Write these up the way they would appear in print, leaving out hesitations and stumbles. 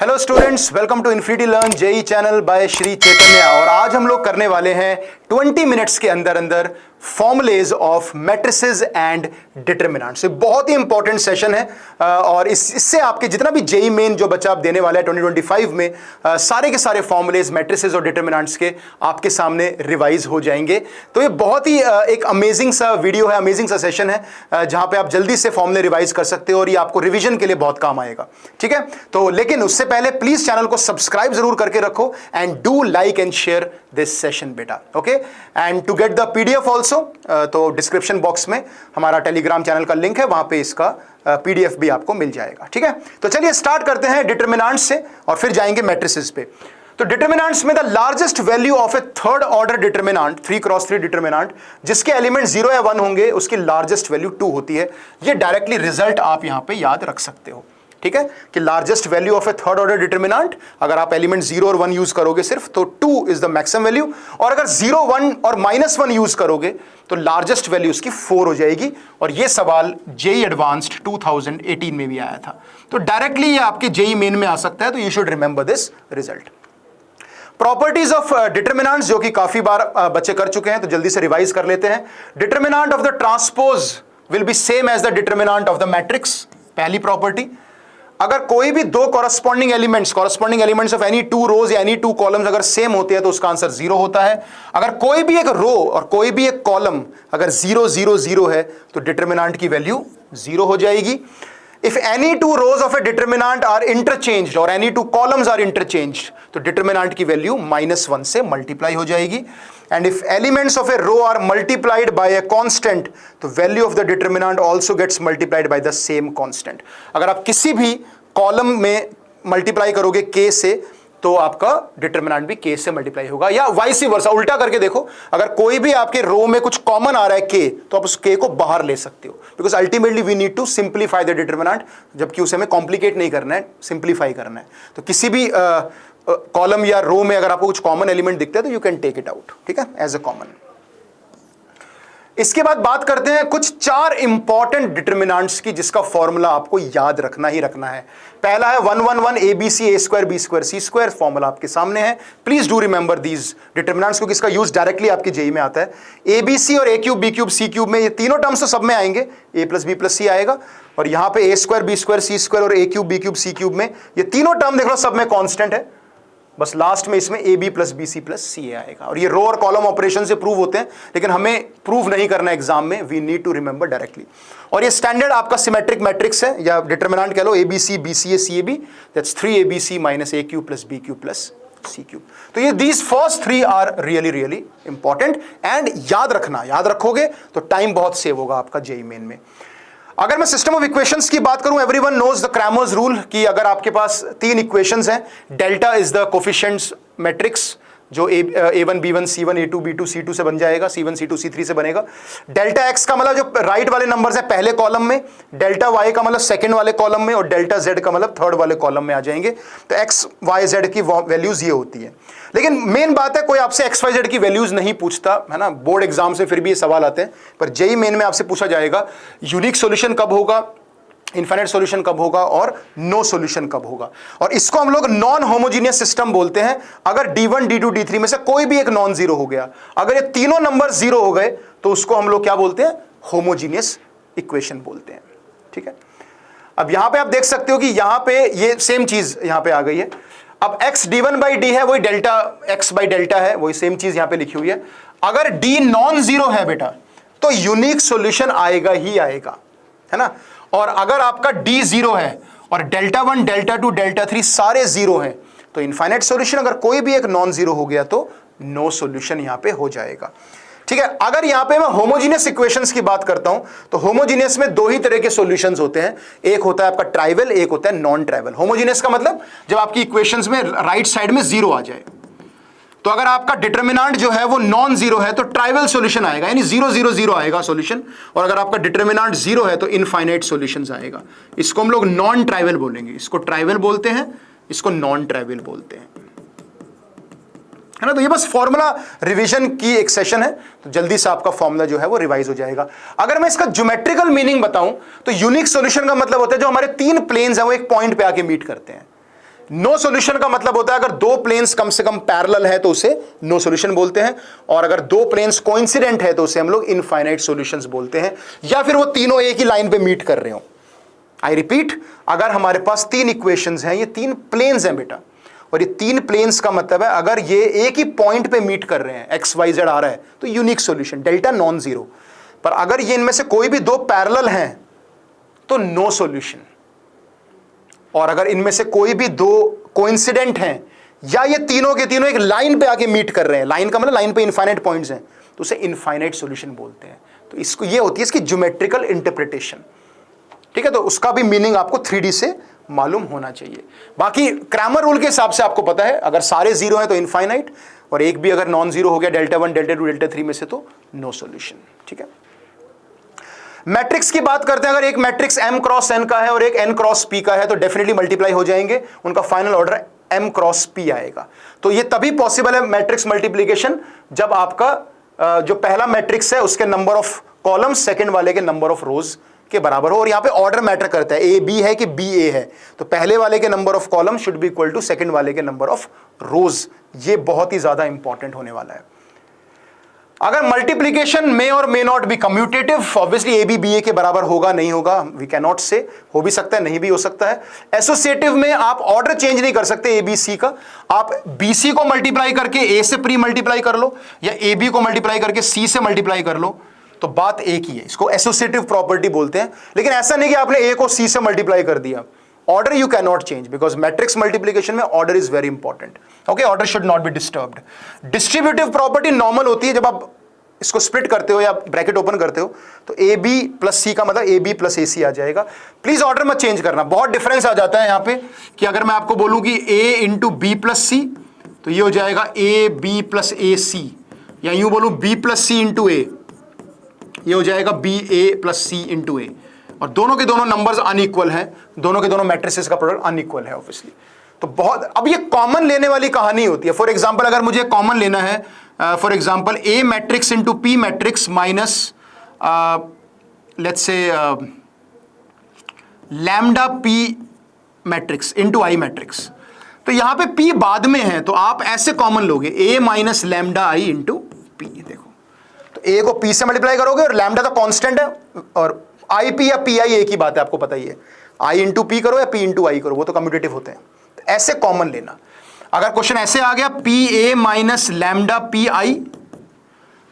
Hello students, welcome to Infinity Learn JEE channel by Shri Chaitanya. और आज हम लोग करने वाले हैं 20 मिनट्स के अंदर अंदर formulas of matrices and determinants. बहुत ही इंपॉर्टेंट सेशन है और इससे आपके जितना भी जेई मेन जो बच्चा आप देने वाला है 2025 में सारे के सारे फॉर्मुलेज मैट्रिसेस और डिटरमिनेंट्स के आपके सामने रिवाइज हो जाएंगे। तो ये बहुत ही एक अमेजिंग सा वीडियो है, अमेजिंग सा सेशन है जहां पे आप जल्दी से फॉर्मुले रिवाइज कर सकते हो और ये आपको रिवीजन के लिए बहुत काम आएगा। ठीक है, तो लेकिन उससे पहले प्लीज चैनल को सब्सक्राइब जरूर करके रखो and do like and share this session बेटा। Okay, and to get the PDF also तो डिस्क्रिप्शन बॉक्स में हमारा टेलीग्राम चैनल का लिंक है, वहां पे इसका पीडीएफ भी आपको मिल जाएगा। ठीक है, तो चलिए स्टार्ट करते हैं डिटरमिनेंट्स से और फिर जाएंगे मैट्रिसेस पे। तो डिटरमिनेंट्स में the largest value of A third order determinant 3x3 determinant जिसके एलिमेंट 0 या 1 होंगे उसकी लार्जेस्ट वैल्यू 2 होती है। ये डायरेक्टली रिजल्ट आप यहां पे याद रख सकते हो। ठीक है, कि largest value of A third order determinant अगर आप एलिमेंट 0 और 1 यूज करोगे सिर्फ तो 2 इज द मैक्सिमम वैल्यू, और अगर 0, 1 और -1 यूज करोगे तो लार्जेस्ट वैल्यू उसकी 4 हो जाएगी। और ये सवाल जेई एडवांस्ड 2018 में भी आया था, तो डायरेक्टली ये आपके जेई मेन में आ सकता है, तो you should remember this result. Properties of determinants जो कि काफी बार बच्चे कर चुके हैं, तो जल्दी से रिवाइज कर लेते हैं। Determinant of the transpose will be same as the determinant of the matrix, पहली प्रॉपर्टी। अगर कोई भी दो corresponding elements of any 2 rows या एनी 2 कॉलम्स अगर सेम होते हैं तो उसका आंसर 0 होता है। अगर कोई भी एक रो और कोई भी एक कॉलम अगर 0, 0, 0 है तो डिटरमिनेंट की वैल्यू 0 हो जाएगी। If any 2 rows of a determinant are interchanged or any 2 columns are interchanged, तो determinant की वैल्यू -1 से मल्टीप्लाई हो जाएगी। And if elements of a row are multiplied by a constant, तो value of the determinant also gets multiplied by the same constant। अगर आप किसी भी कॉलम में मल्टीप्लाई करोगे k से तो आपका डिटरमिनेंट भी k से मल्टीप्लाई होगा, या वाइस वर्सा, उल्टा करके देखो। अगर कोई भी आपके रो में कुछ कॉमन आ रहा है k, तो आप उस k को बाहर ले सकते हो, because ultimately we need to simplify the determinant, जबकि उसे हमें कॉम्प्लिकेट नहीं करना है, सिंप्लीफाई करना है। तो किसी भी कॉलम या रो में अगर आपको कुछ कॉमन एलिमेंट दिखता है तो you can take it out, ठीक है, एज अ कॉमन। इसके बाद बात करते हैं कुछ 4 इंपॉर्टेंट डिटरमिनेंट्स की जिसका फॉर्मूला आपको याद रखना ही रखना है। पहला है 1 1 1 ABC A² B² C²। Formula आपके सामने है, please do remember these determinants, क्योंकि इसका यूज डायरेक्टली आपके जेई में आता है। ABC और A³ B³ C³ में ये तीनों टर्म्स तो सब में आएंगे, A + B + C आएगा, और यहां पे A² B² C² और A³ B³ C³ में ये तीनों टर्म देख लो सब में कांस्टेंट है, बस लास्ट में इसमें AB + BC + CA आएगा। और ये रो और कॉलम ऑपरेशन से प्रूव होते हैं, लेकिन हमें प्रूव नहीं करना एग्जाम में, we need to remember directly. और ये स्टैंडर्ड आपका सिमेट्रिक मैट्रिक्स है, या डिटरमिनेंट कह लो ABC BCA CAB, that's 3ABC - AQ + BQ + CQ। तो ये these first 3 are really important, and याद रखोगे तो टाइम बहुत सेव होगा आपका जेई मेन में। अगर मैं सिस्टम ऑफ इक्वेशंस की बात करूं, everyone knows the Cramer's rule कि अगर आपके पास 3 इक्वेशंस हैं, delta is the coefficients matrix जो A1 B1 C1 A2 B2 C2 से बन जाएगा, C1 C2 C3 से बनेगा। डेल्टा x का मतलब जो राइट वाले नंबर्स है पहले कॉलम में, डेल्टा y का मतलब सेकंड वाले कॉलम में, और डेल्टा z का मतलब थर्ड वाले कॉलम में आ जाएंगे। तो x y z की वैल्यूज ये होती है। लेकिन मेन बात है, कोई आपसे x y z की वैल्यूज नहीं पूछता है ना, बोर्ड एग्जाम से फिर भी ये सवाल आते हैं, पर जेई मेन में आपसे पूछा जाएगा यूनिक सोल्यूशन कब होगा, इनफाइनाइट सॉल्यूशन कब होगा, और नो सॉल्यूशन कब होगा। और इसको हम लोग नॉन होमोजीनियस सिस्टम बोलते हैं। अगर D1 D2 D3 में से कोई भी एक नॉन जीरो हो गया, अगर ये तीनों नंबर 0 हो गए, तो उसको हम लोग क्या बोलते हैं, होमोजीनियस इक्वेशन बोलते हैं। ठीक है, अब यहां पे आप देख सकते हो कि यहां पे ये सेम चीज यहां पे आ गई है। अब x d1/d है, वही डेल्टा x/डेल्टा है, वही सेम चीज यहां पे लिखी हुई है। अगर d नॉन जीरो है बेटा, तो यूनिक सॉल्यूशन आएगा ही आएगा, है ना। और अगर आपका d 0 है और डेल्टा 1 डेल्टा 2 डेल्टा 3 सारे 0 हैं, तो इनफाइनाइट सॉल्यूशन। अगर कोई भी एक नॉन जीरो हो गया तो नो सॉल्यूशन यहां पे हो जाएगा। ठीक है, अगर यहां पे मैं होमोजीनियस इक्वेशंस की बात करता हूं, तो होमोजीनियस में 2 ही तरह के सॉल्यूशंस होते हैं, एक होता है आपका ट्राइवल, एक होता है नॉन ट्राइवल। होमोजीनियस का मतलब जब आपकी इक्वेशंस में राइट साइड में 0 आ जाए। तो अगर आपका डिटरमिनेंट जो है वो नॉन जीरो है तो ट्राइवल सॉल्यूशन आएगा, यानी 0 0 0 आएगा सॉल्यूशन। और अगर आपका डिटरमिनेंट 0 है तो इनफाइनाइट सॉल्यूशंस आएगा। इसको हम लोग नॉन ट्राइवल बोलेंगे, इसको ट्राइवल बोलते हैं, इसको नॉन ट्राइवल बोलते हैं, है ना। तो ये बस फॉर्मूला रिवीजन की एक सेशन है, तो जल्दी से आपका फॉर्मूला जो है वो रिवाइज हो जाएगा। अगर मैं इसका ज्योमेट्रिकल मीनिंग बताऊं तो यूनिक सॉल्यूशन का मतलब होता है जो हमारे 3 प्लेन्स हैं वो एक पॉइंट पे आके मीट करते हैं। नो सॉल्यूशन का मतलब होता है अगर दो प्लेन्स कम से कम पैरेलल है तो उसे नो सॉल्यूशन बोलते हैं, और अगर दो प्लेन्स कोइंसिडेंट है तो उसे हम लोग इनफाइनाइट सॉल्यूशंस बोलते हैं, या फिर वो तीनों एक ही लाइन पे मीट कर रहे हो। आई रिपीट, अगर हमारे पास तीन इक्वेशंस हैं, ये तीन प्लेन्स हैं बेटा, और ये तीन प्लेन्स का मतलब है अगर ये एक ही पॉइंट पे मीट कर रहे हैं, एक्स वाई जेड आ रहा है, तो unique solution, delta non zero. पर अगर ये इनमें से कोई भी दो पैरेलल हैं तो नो सॉल्यूशन, और अगर इनमें से कोई भी दो कोइंसिडेंट हैं या ये तीनों के तीनों एक लाइन पे आके मीट कर रहे हैं, लाइन का मतलब लाइन पे इनफाइनाइट पॉइंट्स हैं, तो उसे इनफाइनाइट सॉल्यूशन बोलते हैं। तो इसको ये होती है इसकी ज्योमेट्रिकल इंटरप्रिटेशन। ठीक है, तो उसका भी मीनिंग आपको 3D से मालूम होना चाहिए। बाकी क्रैमर रूल के हिसाब से आपको पता है अगर सारे जीरो हैं तो इनफाइनाइट, और एक भी अगर नॉन जीरो हो गया डेल्टा 1 डेल्टा 2 डेल्टा 3 में से तो नो सॉल्यूशन। ठीक है, मैट्रिक्स की बात करते हैं। अगर एक मैट्रिक्स m क्रॉस n का है और एक n क्रॉस p का है तो डेफिनेटली मल्टीप्लाई हो जाएंगे, उनका final order m cross p आएगा। तो ये तभी पॉसिबल है मैट्रिक्स मल्टीप्लिकेशन जब आपका जो पहला मैट्रिक्स है उसके नंबर ऑफ कॉलम्स सेकंड वाले के नंबर ऑफ रोज के बराबर हो, और यहां पे ऑर्डर मैटर करता है, ए बी है कि बी ए है, तो पहले वाले के number of column should be equal to second वाले के नंबर ऑफ रोज। ये बहुत ही ज्यादा इंपॉर्टेंट होने वाला है। अगर मल्टीप्लिकेशन में और may not be commutative, obviously A B B A के बराबर होगा नहीं होगा, वी कैन नॉट से, हो भी सकता है नहीं भी हो सकता है। एसोसिएटिव में आप ऑर्डर चेंज नहीं कर सकते ए बी सी का, आप बी सी को मल्टीप्लाई करके ए से प्री मल्टीप्लाई कर लो, या ए बी को मल्टीप्लाई करके सी से मल्टीप्लाई कर लो, तो बात एक ही है। इसको एसोसिएटिव प्रॉपर्टी बोलते हैं। लेकिन ऐसा नहीं कि आपने ए को सी से मल्टीप्लाई कर दिया, order you can not change, because matrix multiplication में order is very important. Okay, order should not be disturbed. Distributive property normal होती है जब आप इसको स्प्लिट करते हो या ब्रैकेट ओपन करते हो, तो ए बी प्लस सी का मतलब ए बी प्लस ए सी आ जाएगा। प्लीज ऑर्डर मत चेंज करना, बहुत डिफरेंस आ जाता है यहाँ पे कि अगर मैं आपको बोलूं कि ए इंटू बी प्लस सी, तो ये हो जाएगा ए बी प्लस ए सी, या यूं बोलूं बी प्लस सी इंटू ए, ये हो जाएगा बी ए प्लस सी इंटू ए, और दोनों के दोनों नंबर्स अनइक्वल हैं, दोनों के दोनों मैट्रिसेस का प्रोडक्ट अनइक्वल है ऑब्वियसली। तो बहुत, अब ये कॉमन लेने वाली कहानी होती है। फॉर एग्जांपल अगर मुझे कॉमन लेना है, for example A matrix into P matrix minus let's say lambda P matrix into I matrix, तो यहां पे पी बाद में है, तो आप ऐसे कॉमन लोगे ए माइनस लैम्डा आई इंटू पी। देखो, तो ए को पी से मल्टीप्लाई करोगे, और लैम्डा तो कांस्टेंट है, और आई पी या पी आई एक ही बात है, आपको पता ही है। आई इंटू पी करो या पी इंटू आई करो, वो तो कम्यूटेटिव होते हैं। तो ऐसे कॉमन लेना। अगर क्वेश्चन ऐसे आ गया P A minus lambda P I,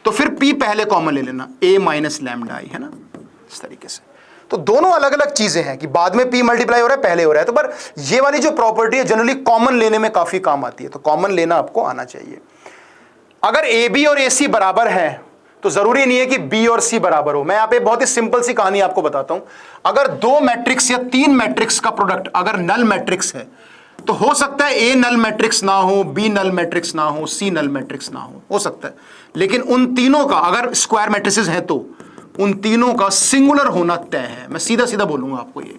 तो फिर पी पहले कॉमन ले लेना, ए माइनस लैम्डा आई, है ना, इस तरीके से। तो दोनों अलग अलग चीजें हैं कि बाद में पी मल्टीप्लाई हो रहा है, पहले हो रहा है। तो पर ये वाली जो प्रॉपर्टी है जनरली कॉमन लेने में काफी काम आती है, तो कॉमन लेना आपको आना चाहिए। अगर ए बी और ए सी बराबर है तो जरूरी नहीं है कि बी और सी बराबर हो। मैं यहाँ पे बहुत ही सिंपल सी कहानी आपको बताता हूं। अगर दो मैट्रिक्स या तीन मैट्रिक्स का प्रोडक्ट अगर नल मैट्रिक्स है, तो हो सकता है ए नल मैट्रिक्स ना हो, बी नल मैट्रिक्स ना हो, सी नल मैट्रिक्स ना हो सकता है। लेकिन उन तीनों का अगर स्क्वायर मैट्रिसेस है तो उन तीनों का सिंगुलर होना तय है। मैं सीधा सीधा बोलूंगा आपको ये,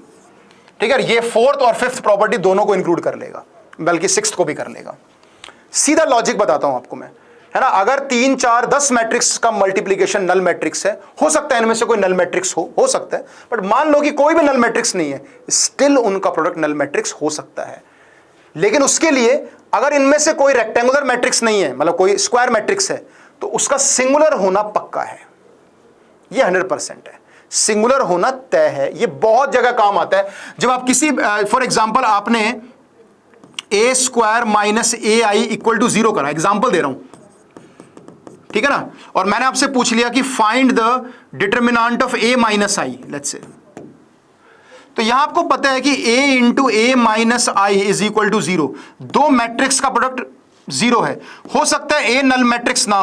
ठीक है। ये फोर्थ और फिफ्थ प्रॉपर्टी दोनों को इंक्लूड कर लेगा, बल्कि सिक्स्थ को भी कर लेगा। सीधा लॉजिक बताता हूं आपको मैं, है ना। अगर 3, 4, 10 मैट्रिक्स का मल्टीप्लिकेशन नल मैट्रिक्स है, हो सकता है इनमें से कोई नल मैट्रिक्स हो सकता है, बट मान लो कि कोई भी नल मैट्रिक्स नहीं है, स्टिल उनका प्रोडक्ट नल मैट्रिक्स हो सकता है। लेकिन उसके लिए अगर इनमें से कोई रेक्टेंगुलर मैट्रिक्स नहीं है, मतलब कोई स्क्वायर मैट्रिक्स है, तो उसका सिंगुलर होना पक्का है। ये 100% है, सिंगुलर होना तय है। ये बहुत जगह काम आता है। जब आप किसी फॉर एग्जांपल आपने A square minus A I equal to 0 करा, एग्जांपल दे रहा हूं, ठीक है ना, और मैंने आपसे पूछ लिया कि find the determinant of A minus I, let's say, तो यहां आपको पता है कि a into A minus I is equal to 0। दो मैट्रिक्स का प्रोडक्ट 0 है। हो सकता है a नल मैट्रिक्स ना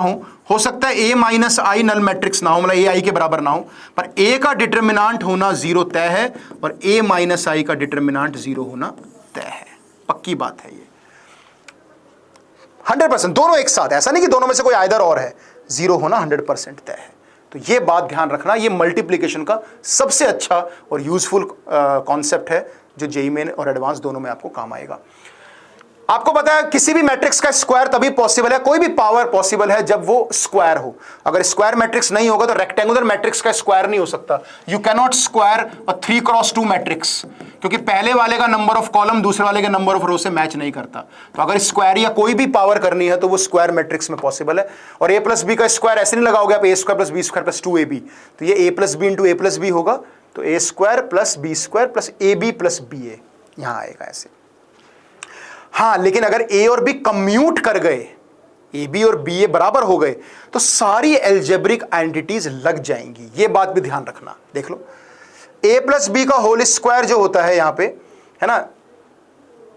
हो सकता है a minus I null matrix ना हो, मतलब a i के बराबर ना हो, पर a का डिटर्मिनेंट होना 0 तय है, और a माइनस आई का डिटर्मिनेंट 0 होना तय है। पक्की बात है ये, 100%। दोनों एक साथ, ऐसा नहीं कि दोनों में से कोई आइदर और है, 0 होना 100% तय है। तो ये बात ध्यान रखना, ये मल्टीप्लिकेशन का सबसे अच्छा और यूजफुल कॉन्सेप्ट है जो जेईई मेन और एडवांस दोनों में आपको काम आएगा। आपको पता है किसी भी मैट्रिक्स का स्क्वायर तभी पॉसिबल है, कोई भी पावर पॉसिबल है जब वो स्क्वायर हो। अगर स्क्वायर मैट्रिक्स नहीं होगा तो रेक्टेंगुलर मैट्रिक्स का स्क्वायर नहीं हो सकता। You can not square a 3x2 matrix, क्योंकि पहले वाले का नंबर ऑफ कॉलम दूसरे वाले के नंबर ऑफ रो से मैच नहीं करता। तो अगर स्क्वायर या कोई भी पावर करनी है तो वो स्क्वायर मैट्रिक्स में पॉसिबल है। और ए प्लस बी का स्क्वायर ऐसे नहीं लगाओगे आप, A square plus B square plus 2ab, तो ये A plus B into A plus B होगा, तो A square plus B square plus A B plus B A यहां आएगा ऐसे। हाँ, लेकिन अगर ए और बी कम्यूट कर गए, ए बी और बी ए बराबर हो गए, तो सारी एल्जेब्रिक आइडेंटिटीज लग जाएंगी। ये बात भी ध्यान रखना। देख लो, ए प्लस बी का होल स्क्वायर जो होता है यहां पे, है ना,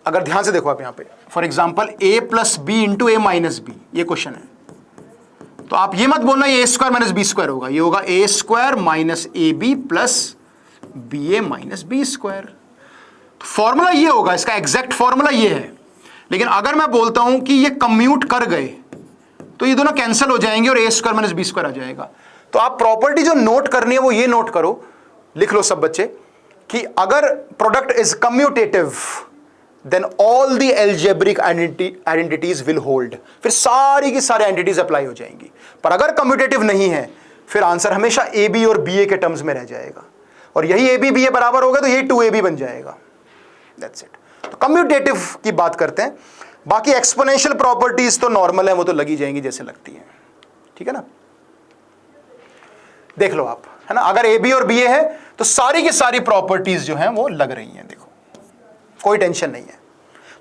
अगर ध्यान से देखो आप यहां पे, for example A plus B into A minus B, ये क्वेश्चन है, तो आप ये मत बोलना ये A square minus B square होगा, ये होगा A square minus A B plus B A minus B square. Formula ये होगा, इसका एग्जैक्ट फॉर्मूला ये है। लेकिन अगर मैं बोलता हूं कि ये कम्यूट कर गए तो ये दोनों कैंसिल हो जाएंगे और ए स्क्वायर माइनस बी स्क्वायर आ जाएगा। तो आप प्रॉपर्टी जो नोट करनी है वो ये नोट करो, लिख लो सब बच्चे, कि अगर product is commutative then all the algebraic identities will hold, फिर सारी की सारी आइडेंटिटीज अप्लाई हो जाएंगी। पर अगर कम्यूटेटिव नहीं है फिर आंसर हमेशा ए बी और बी ए के टर्म्स में रह जाएगा, और यही ए बी बी ए बराबर होगा तो यही 2ab बन जाएगा। That's it. तो कम्यूटेटिव की बात करते हैं, बाकी एक्सपोनेंशियल प्रॉपर्टीज तो नॉर्मल है, वो तो लगी जाएंगी जैसे लगती है, ठीक है ना। देख लो आप, है ना, अगर ए बी और बी ए है तो सारी की सारी प्रॉपर्टीज जो हैं वो लग रही हैं, देखो कोई टेंशन नहीं है।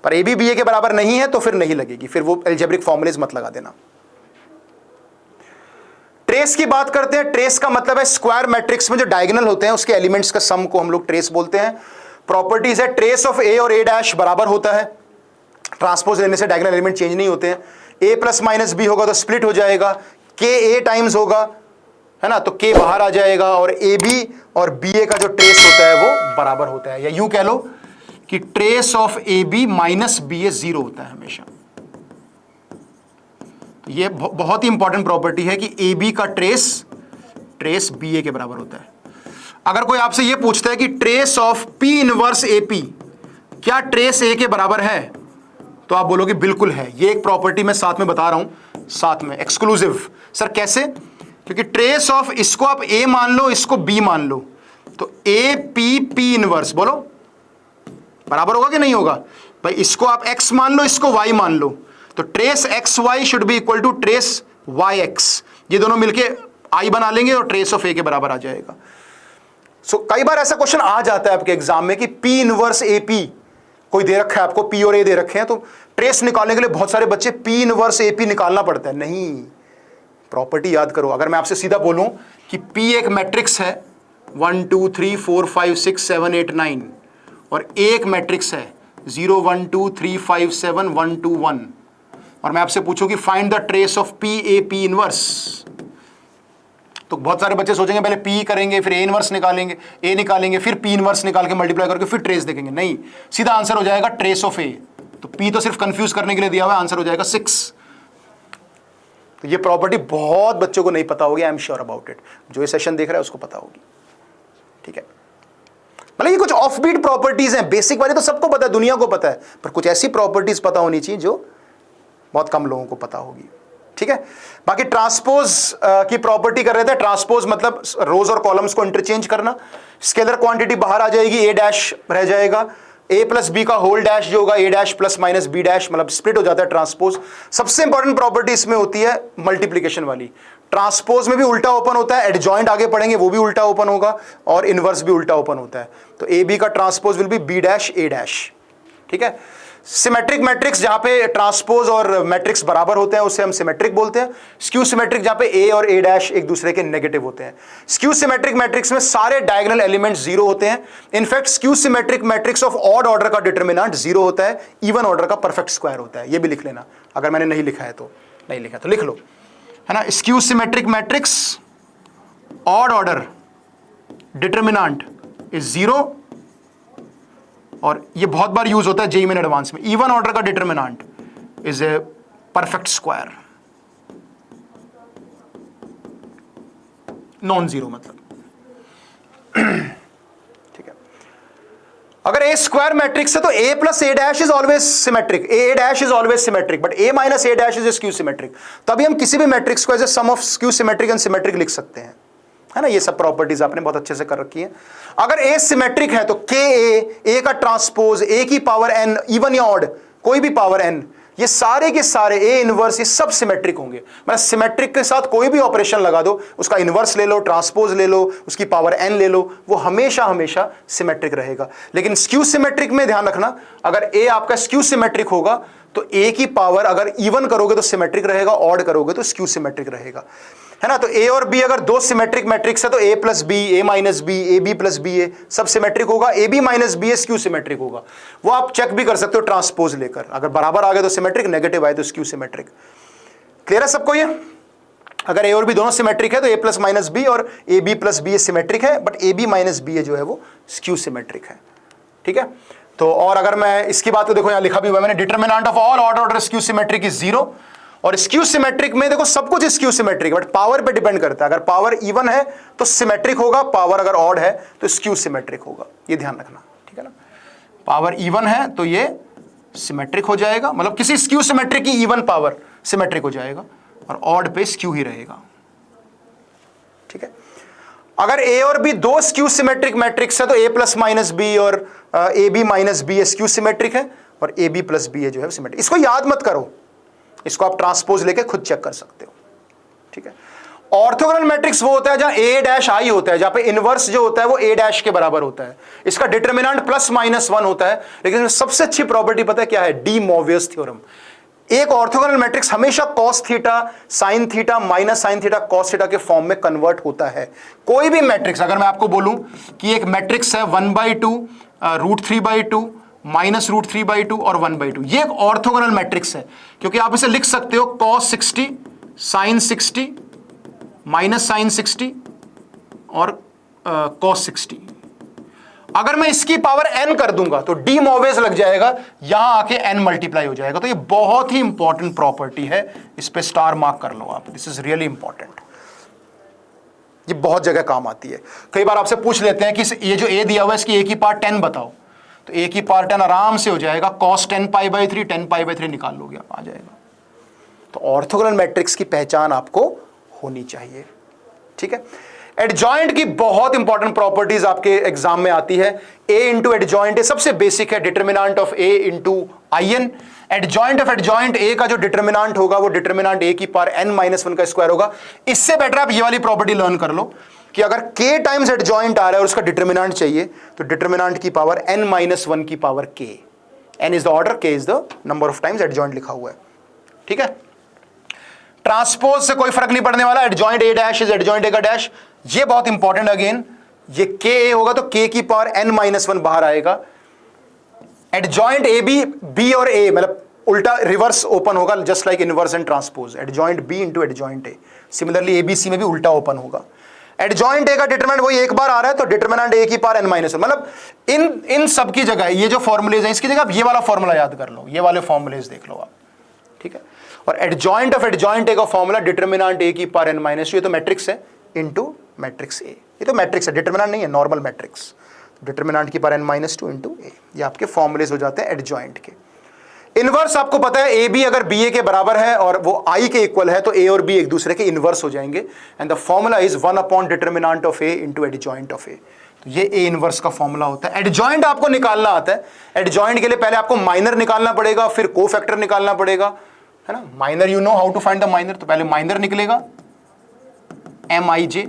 पर ए बी बी ए के बराबर नहीं है तो फिर नहीं लगेगी, फिर वो एल्जेब्रिक फॉर्मूलेज मत लगा देना। ट्रेस की बात करते हैं। ट्रेस का मतलब है स्क्वायर मैट्रिक्स में जो डायगोनल होते हैं उसके एलिमेंट्स का सम को हम लोग ट्रेस बोलते हैं। प्रॉपर्टीज है, ट्रेस ऑफ ए और ए डैश बराबर होता है, ट्रांसपोज लेने से डायगोनल एलिमेंट चेंज नहीं होते हैं। ए प्लस माइनस बी होगा तो स्प्लिट हो जाएगा, के ए टाइम्स होगा, है ना, तो के बाहर आ जाएगा, और ए बी और बी ए का जो ट्रेस होता है वो बराबर होता है। या यूं कह लो कि trace of A B minus B A 0 होता है हमेशा। ये बहुत ही इंपॉर्टेंट प्रॉपर्टी है कि ए बी का ट्रेस बी ए के बराबर होता है। अगर कोई आपसे ये पूछता है कि trace of P inverse A P क्या ट्रेस ए के बराबर है, तो आप बोलोगे बिल्कुल है। ये एक प्रॉपर्टी मैं साथ में बता रहा हूं, साथ में एक्सक्लूसिव। सर कैसे? क्योंकि ट्रेस ऑफ, इसको आप ए मान लो, इसको बी मान लो, तो ए पी पी इनवर्स बोलो बराबर होगा कि नहीं होगा? भाई इसको आप x मान लो, इसको y मान लो, तो trace X Y should be equal to trace Y X. ये दोनों मिलके i बना लेंगे और ट्रेस ऑफ a के बराबर आ जाएगा। सो कई बार ऐसा क्वेश्चन आ जाता है आपके एग्जाम में कि p इनवर्स ए पी कोई दे रखा है आपको, p और a दे रखे हैं, तो ट्रेस निकालने के लिए बहुत सारे बच्चे p इनवर्स ए पी निकालना पड़ता है। नहीं, प्रॉपर्टी याद करो। अगर मैं आपसे सीधा बोलूं कि p एक मैट्रिक्स है 1 2 3 4 5 6 7 8 9 और a एक मैट्रिक्स है 0 1 2 3 5 7 1 2 1, और मैं आपसे पूछूं कि find the trace of p a p inverse, तो बहुत सारे बच्चे सोचेंगे पहले p करेंगे फिर a इनवर्स निकालेंगे, a निकालेंगे फिर p इनवर्स निकाल के मल्टीप्लाई करके फिर ट्रेस देखेंगे। नहीं, सीधा आंसर हो जाएगा ट्रेस ऑफ a। तो p तो सिर्फ कंफ्यूज करने के लिए दिया हुआ है, आंसर हो जाएगा 6। तो ये प्रॉपर्टी बहुत बच्चों को नहीं पता होगी, I am sure about it. जो ये सेशन देख रहा है उसको पता होगी, ठीक है। मतलब ये कुछ ऑफ बीट प्रॉपर्टीज हैं, बेसिक वाली तो सबको पता है, दुनिया को पता है, पर कुछ ऐसी प्रॉपर्टीज पता होनी चाहिए जो बहुत कम लोगों को पता होगी, ठीक है। बाकी ट्रांसपोज की प्रॉपर्टी कर रहे थे। ट्रांसपोज मतलब रोज और कॉलम्स को इंटरचेंज करना। स्केलर क्वांटिटी बाहर आ जाएगी, ए डैश रह जाएगा, ए प्लस बी का होल डैश जो होगा A dash plus minus B dash, मतलब स्प्लिट हो जाता है ट्रांसपोज। सबसे इंपॉर्टेंट प्रॉपर्टी इसमें होती है मल्टीप्लीकेशन वाली। ट्रांसपोज में भी उल्टा ओपन होता है, एडजॉइंट आगे पढ़ेंगे वो भी उल्टा ओपन होगा, और इनवर्स भी उल्टा ओपन होता है। तो ए बी का transpose will be B dash A dash, ठीक है। सिमेट्रिक मैट्रिक्स जहां पे ट्रांसपोज और मैट्रिक्स बराबर होते हैं उसे हम सिमेट्रिक बोलते हैं। स्क्यू सिमेट्रिक जहां पे ए और ए डैश एक दूसरे के नेगेटिव होते हैं। स्क्यू सिमेट्रिक मैट्रिक्स में सारे डायगोनल एलिमेंट्स 0 होते हैं। In fact skew symmetric matrix of odd order का डिटरमिनेंट 0 होता है, इवन ऑर्डर का परफेक्ट स्क्वायर होता है। ये भी लिख लेना, अगर मैंने नहीं लिखा है तो, नहीं लिखा तो लिख लो, है ना। Skew symmetric matrix odd order determinant is 0, और ये बहुत बार यूज होता है जेईई मेन एडवांस में। इवन ऑर्डर का determinant is a perfect square, non zero मतलब, ठीक है। अगर ए स्क्वायर मैट्रिक्स है तो A plus A dash is always symmetric, A dash is always symmetric, but A minus A dash is skew symmetric. तभी हम किसी भी मैट्रिक्स को as A some of skew symmetric and symmetric लिख सकते हैं, है ना, ये सब प्रॉपर्टीज आपने बहुत अच्छे से कर रखी है। अगर ए सिमेट्रिक है तो के ए का ट्रांसपोज ए की पावर एन, इवन या ऑड, कोई भी पावर एन, ये सारे के सारे ए इनवर्स ये सब सिमेट्रिक होंगे। मतलब सिमेट्रिक के साथ कोई भी ऑपरेशन लगा दो, उसका इनवर्स ले लो, ट्रांसपोज ले लो, उसकी पावर एन ले लो, वो हमेशा हमेशा सिमेट्रिक रहेगा। लेकिन स्क्यू सिमेट्रिक में ध्यान रखना, अगर ए आपका स्क्यू सिमेट्रिक होगा तो ए की पावर अगर इवन करोगे तो सिमेट्रिक रहेगा, ऑड करोगे तो स्क्यू सिमेट्रिक रहेगा, है ना। तो ए और बी अगर दो सिमेट्रिक मैट्रिक्स है तो A plus B, A minus B, A B plus B, A सब सिमेट्रिक होगा। A B minus B A skew symmetric होगा। वो आप चेक भी कर सकते हो ट्रांसपोज लेकर, अगर बराबर आ गए तो सिमेट्रिक, नेगेटिव आए तो स्क्यू सिमेट्रिक। क्लियर है सबको ये? अगर ए और बी दोनों सिमेट्रिक है तो ए प्लस माइनस बी और A B plus B A symmetric है, but A B minus B A जो है वो स्क्यू सिमेट्रिक है। ठीक है। तो और अगर मैं इसकी बात को देखो, यहां लिखा भी हुआ है मैंने, determinant of all order skew symmetric is 0। और स्क्यू सिमेट्रिक में देखो सब कुछ स्क्यू सिमेट्रिक, बट पावर पे डिपेंड करता है। अगर पावर इवन है तो सिमेट्रिक होगा, पावर अगर ऑड है तो स्क्यू सिमेट्रिक होगा, ये ध्यान रखना। ठीक है ना, पावर इवन है तो ये सिमेट्रिक हो जाएगा, मतलब किसी स्क्यू सिमेट्रिक की इवन पावर सिमेट्रिक हो जाएगा, और ऑड पे स्क्यू ही रहेगा। ठीक है। अगर ए और बी दो स्क्यू सिमेट्रिक मैट्रिक्स है तो ए प्लस माइनस बी और A B minus B skew symmetric है, और ए बी प्लस बी जो है सिमेट्रिक। इसको याद मत करो, इसको आप ट्रांसपोज लेके खुद चेक कर सकते हो। ठीक है। ऑर्थोगोनल मैट्रिक्स वो होता है जहां ए डैश आई होता है, जहां पे इनवर्स जो होता है वो ए डैश के बराबर होता है। इसका डिटरमिनेंट प्लस माइनस 1 होता है, लेकिन सबसे अच्छी प्रॉपर्टी पता है क्या है? De Moivre's theorem. एक ऑर्थोगोनल मैट्रिक्स हमेशा cos theta, sine theta, minus sine theta, cos theta के फॉर्म में कन्वर्ट होता है। कोई भी मैट्रिक्स, अगर मैं आपको बोलूं कि एक मैट्रिक्स है 1/2, √3/2, -√3/2 और 1/2, ये एक ऑर्थोगोनल मैट्रिक्स है, क्योंकि आप इसे लिख सकते हो cos 60, sin 60, -sin 60 और cos 60। अगर मैं इसकी पावर n कर दूंगा तो डी मोवेस लग जाएगा, यहां आके n मल्टीप्लाई हो जाएगा। तो ये बहुत ही इंपॉर्टेंट प्रॉपर्टी है, इस पे स्टार मार्क कर लो आप, दिस इज रियली इंपॉर्टेंट। ये बहुत जगह काम आती है। कई बार आपसे पूछ लेते हैं कि ये जो a दिया हुआ है इसकी a की पावर 10 बताओ, तो a की पावर 10 आराम से हो जाएगा, cos 10π/3, 10π/3 निकाल लोगे आप, आ जाएगा। तो ऑर्थोगोनल मैट्रिक्स की पहचान आपको होनी चाहिए। ठीक है। एडजॉइंट की बहुत इंपॉर्टेंट प्रॉपर्टीज आपके एग्जाम में आती है। a इंटू एडजॉइंट ए सबसे बेसिक है, determinant of a into in। Adjoint of adjoint a का जो डिटर्मिनेंट होगा वो डिटर्मिनेंट a की पावर n-1 का स्क्वायर होगा। इससे बेटर आप ये वाली प्रॉपर्टी लर्न कर लो कि अगर k टाइम्स एडजॉइंट आ रहा है और उसका डिटर्मिनेंट चाहिए तो डिटर्मिनेंट की पावर n-1 की power k। n is the order, k is the number of times adjoint लिखा हुआ है। ठीक है। ट्रांसपोज से कोई फर्क नहीं पड़ने वाला, adjoint a dash is adjoint a का डैश, ये बहुत इंपॉर्टेंट। अगेन ये k a होगा तो k की पावर n-1 बाहर आएगा। एडजॉइंट ए बी, बी और a मतलब उल्टा रिवर्स ओपन होगा, just like inverse and transpose, adjoint b into adjoint a। Similarly A B C में भी उल्टा ओपन होगा। एडजॉइंट a का डिटरमिनेंट वही एक बार आ रहा है तो डिटरमिनेंट a की पावर n-1, मतलब इन सब की जगह ये जो फॉर्मुलेज हैं इसकी जगह आप ये वाला फॉर्मूला याद कर लो, ये वाले फॉर्मुलेज देख लो आप। ठीक है। और एडजॉइंट ऑफ एडजॉइंट ए का फॉर्मूला डिटरमिनेंट a की पावर n-2, ये तो मैट्रिक्स है, इंटू मैट्रिक्स a, ये तो मैट्रिक्स है, डिटरमिनेंट नहीं है, नॉर्मल मैट्रिक्स। डिटरमिनेंट की पावर n-2 इंटू a, ये आपके फॉर्मुलेज हो जाते हैं एडजॉइंट के। इनवर्स आपको पता है ए बी अगर बी ए के बराबर है और वो आई के इक्वल है तो ए और बी एक दूसरे के इनवर्स हो जाएंगे, and the formula is one by determinant of A into adjoint of A. तो ये ए इनवर्स का फॉर्मूला होता है। एडजॉइंट आपको निकालना आता है, एडजॉइंट के लिए पहले आपको माइनर निकालना पड़ेगा, फिर कोफैक्टर निकालना पड़ेगा, है ना। Minor you know how to find the minor, तो पहले माइनर निकलेगा MIJ,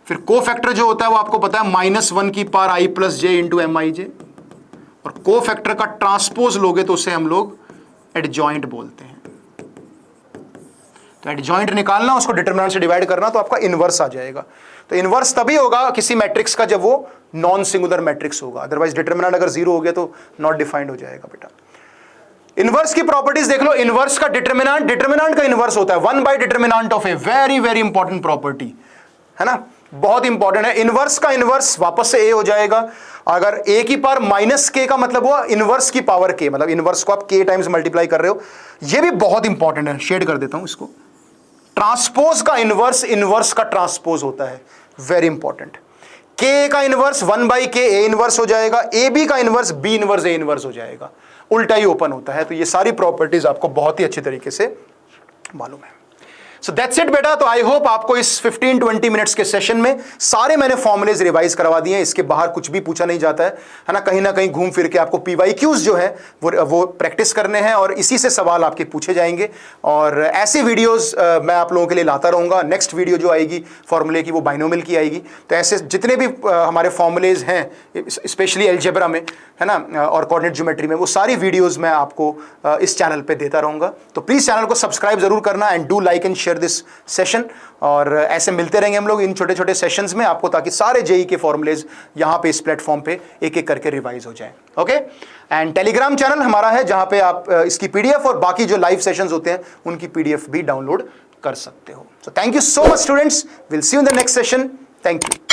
फिर कोफैक्टर जो होता है वो आपको पता है -1 की power i plus J into MIJ, और कोफैक्टर का ट्रांसपोज लोगे तो उसे हम लोग एडजॉइंट बोलते हैं। तो एडजॉइंट निकालना, उसको डिटरमिनेंट से डिवाइड करना, तो आपका इनवर्स आ जाएगा। तो इनवर्स तभी होगा किसी मैट्रिक्स का जब वो नॉन सिंगुलर मैट्रिक्स होगा, अदरवाइज डिटरमिनेंट अगर 0 हो गया तो नॉट डिफाइंड हो जाएगा बेटा। इनवर्स की प्रॉपर्टीज देख लो। इनवर्स का डिटरमिनेंट का इनवर्स होता है one by determinant of A, very very important property है ना, बहुत इंपॉर्टेंट है। इनवर्स का इनवर्स वापस से ए हो जाएगा। अगर a की पावर -k का मतलब हुआ इनवर्स की पावर k, मतलब इनवर्स को आप k टाइम्स मल्टीप्लाई कर रहे हो, ये भी बहुत इंपॉर्टेंट है, शेड कर देता हूं इसको। ट्रांसपोज का इनवर्स इनवर्स का ट्रांसपोज होता है, वेरी इंपॉर्टेंट। k का इनवर्स 1/k a इनवर्स हो जाएगा, ab का inverse b inverse a inverse हो जाएगा, उल्टा ही ओपन होता है। तो ये सारी प्रॉपर्टीज आपको बहुत ही अच्छे तरीके से मालूम है। सो दैट्स इट बेटा। तो आई होप आपको इस 15-20 मिनट्स के सेशन में सारे मैंने फॉर्मुलेज रिवाइज करवा दिए हैं। इसके बाहर कुछ भी पूछा नहीं जाता है ना कहीं घूम फिर के आपको PYQs जो है वो प्रैक्टिस करने हैं और इसी से सवाल आपके पूछे जाएंगे। और ऐसे वीडियोस मैं आप लोगों के लिए लाता रहूंगा। नेक्स्ट वीडियो जो आएगी फॉर्मूले की वो बाइनोमियल की आएगी। तो ऐसे जितने भी हमारे फॉर्मुलेज हैं स्पेशली अलजेब्रा में है ना और कोऑर्डिनेट ज्योमेट्री में, वो सारी वीडियोस मैं आपको इस चैनल पे देता रहूंगा। तो प्लीज चैनल को सब्सक्राइब जरूर करना and do like and share this session. और ऐसे मिलते रहेंगे हम लोग इन छोटे छोटे सेशंस में आपको, ताकि सारे जेई के फॉर्मुलेज यहाँ पे इस प्लेटफॉर्म पे एक एक करके रिवाइज हो जाए। ओके, एंड टेलीग्राम चैनल हमारा है जहाँ पे आप इसकी PDF और बाकी जो लाइव सेशंस होते हैं उनकी PDF भी डाउनलोड कर सकते हो। So thank you so much students, will see you in the next session. Thank you.